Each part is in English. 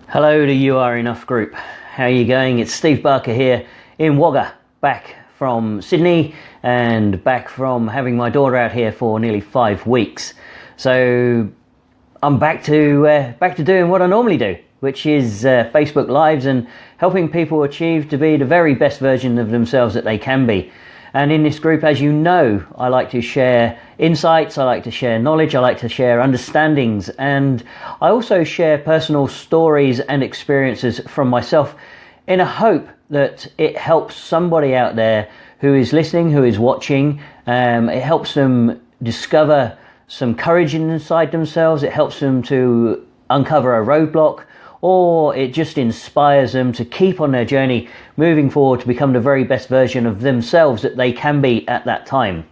Hello to You Are Enough group. How are you going? It's Steve Barker here in Wagga, back from Sydney and back from having my daughter out here for nearly 5 weeks. So I'm back to doing what I normally do, which is Facebook Lives and helping people achieve to be the very best version of themselves that they can be. And in this group, as you know, I like to share insights, I like to share knowledge, I like to share understandings, and I also share personal stories and experiences from myself in a hope that it helps somebody out there who is listening, who is watching. It helps them discover some courage inside themselves, it helps them to uncover a roadblock, or it just inspires them to keep on their journey moving forward to become the very best version of themselves that they can be at that time.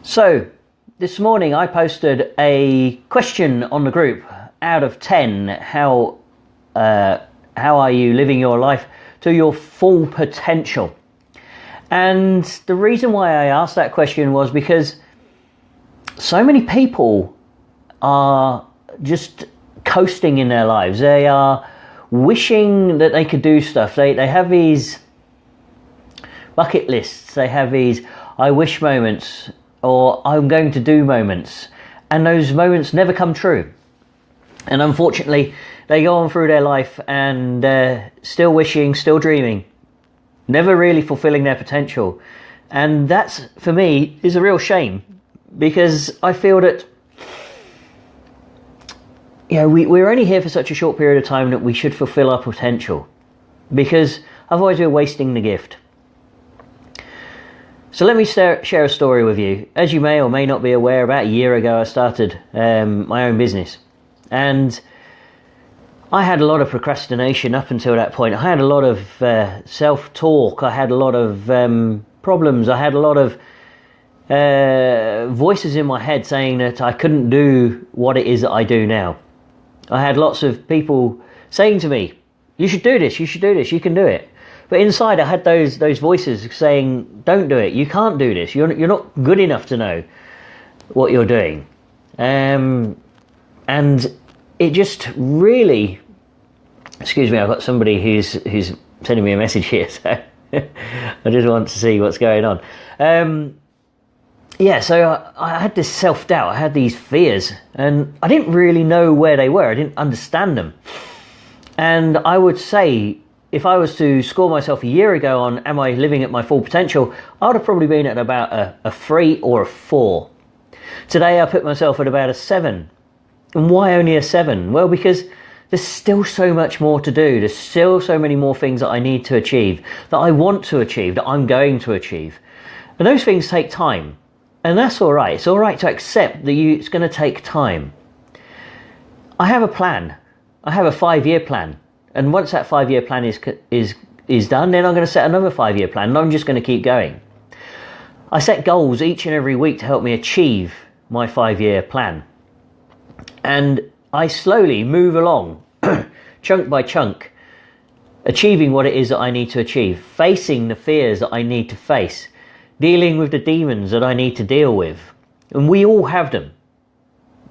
So this morning I posted a question on the group. Out of 10, how are you living your life to your full potential? And the reason why I asked that question was because so many people are just coasting in their lives. They are wishing that they could do stuff. They have these bucket lists. They have these I wish moments or I'm going to do moments. And those moments never come true. And unfortunately, they go on through their life and still wishing, still dreaming, never really fulfilling their potential. And that's, for me, is a real shame, because I feel that we're only here for such a short period of time that we should fulfill our potential, because otherwise we're wasting the gift. So let me share a story with you. As you may or may not be aware, about a year ago I started my own business, and I had a lot of procrastination up until that point. I had a lot of self-talk, I had a lot of problems, I had a lot of voices in my head saying that I couldn't do what it is that I do now. I had lots of people saying to me, you should do this, you can do it. But inside I had those voices saying, don't do it, you can't do this, you're not good enough to know what you're doing. And it just really, excuse me, I've got somebody who's sending me a message here, so I just want to see what's going on. So I had this self-doubt, I had these fears, and I didn't really know where they were, I didn't understand them. And I would say, if I was to score myself a year ago on am I living at my full potential, I would have probably been at about a 3 or a 4. Today I put myself at about a 7. And why only a 7? Well, because there's still so much more to do, there's still so many more things that I need to achieve, that I want to achieve, that I'm going to achieve. And those things take time. And that's all right. It's all right to accept that it's going to take time. I have a plan. I have a 5-year plan. And once that 5-year plan is done, then I'm going to set another 5-year plan. And I'm just going to keep going. I set goals each and every week to help me achieve my 5-year plan. And I slowly move along, chunk by chunk, achieving what it is that I need to achieve, facing the fears that I need to face, dealing with the demons that I need to deal with. And we all have them.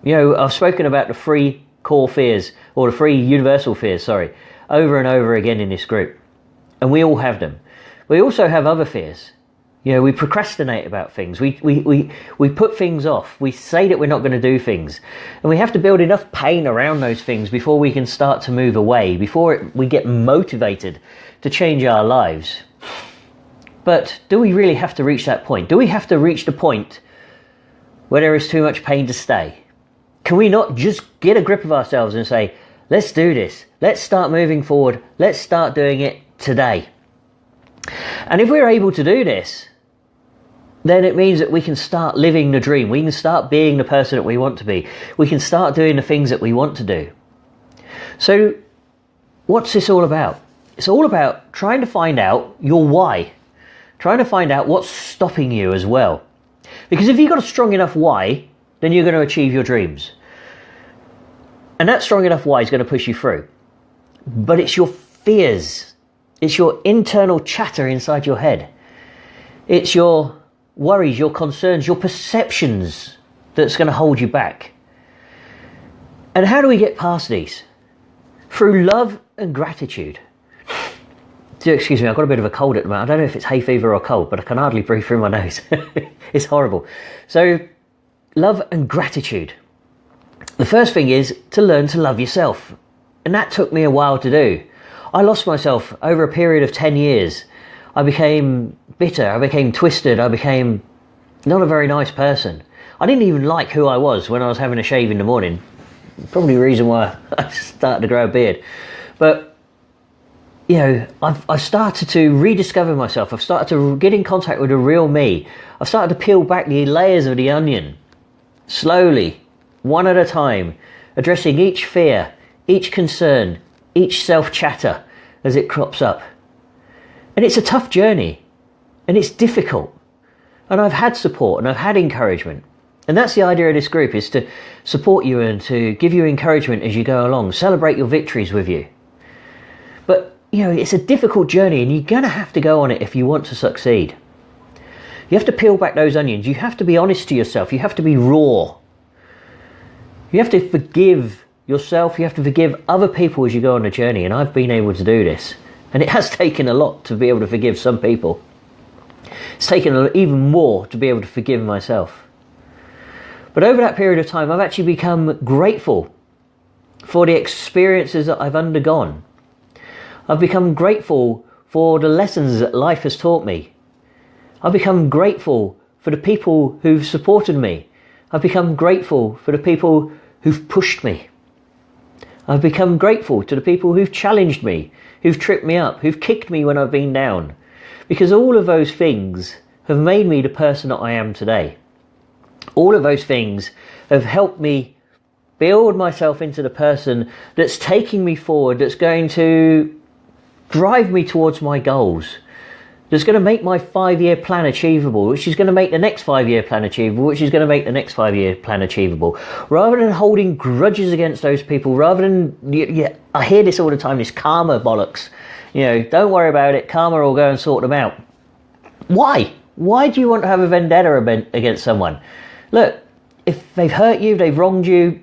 I've spoken about the 3 core fears, or the 3 universal fears, over and over again in this group. And we all have them. We also have other fears. We procrastinate about things. We put things off. We say that we're not going to do things. And we have to build enough pain around those things before we can start to move away, before we get motivated to change our lives. But do we really have to reach that point? Do we have to reach the point where there is too much pain to stay? Can we not just get a grip of ourselves and say, let's do this. Let's start moving forward. Let's start doing it today. And if we're able to do this, then it means that we can start living the dream. We can start being the person that we want to be. We can start doing the things that we want to do. So what's this all about? It's all about trying to find out your why. Trying to find out what's stopping you as well. Because if you've got a strong enough why, then you're going to achieve your dreams. And that strong enough why is going to push you through. But it's your fears. It's your internal chatter inside your head. It's your worries, your concerns, your perceptions that's going to hold you back. And how do we get past these? through love and gratitude. Excuse me, I've got a bit of a cold at the moment. I don't know if it's hay fever or cold, but I can hardly breathe through my nose. It's horrible. So, love and gratitude. The first thing is to learn to love yourself. And that took me a while to do. I lost myself over a period of 10 years. I became bitter, I became twisted, I became not a very nice person. I didn't even like who I was when I was having a shave in the morning. Probably the reason why I started to grow a beard. But you know, I've started to rediscover myself. I've started to get in contact with the real me. I've started to peel back the layers of the onion, slowly, one at a time, addressing each fear, each concern, each self-chatter as it crops up. And it's a tough journey, and it's difficult. And I've had support, and I've had encouragement. And that's the idea of this group, is to support you and to give you encouragement as you go along, celebrate your victories with you. But you know, it's a difficult journey, and you're going to have to go on it if you want to succeed. You have to peel back those onions. You have to be honest to yourself. You have to be raw. You have to forgive yourself. You have to forgive other people as you go on the journey. And I've been able to do this. And it has taken a lot to be able to forgive some people. It's taken even more to be able to forgive myself. But over that period of time, I've actually become grateful for the experiences that I've undergone. I've become grateful for the lessons that life has taught me. I've become grateful for the people who've supported me. I've become grateful for the people who've pushed me. I've become grateful to the people who've challenged me, who've tripped me up, who've kicked me when I've been down. Because all of those things have made me the person that I am today. All of those things have helped me build myself into the person that's taking me forward, that's going to drive me towards my goals, that's going to make my 5-year plan achievable, which is going to make the next 5-year plan achievable, which is going to make the next 5-year plan achievable. Rather than holding grudges against those people, rather than, I hear this all the time, this karma bollocks. You know, don't worry about it, karma will go and sort them out. Why? Why do you want to have a vendetta against someone? Look, if they've hurt you, they've wronged you,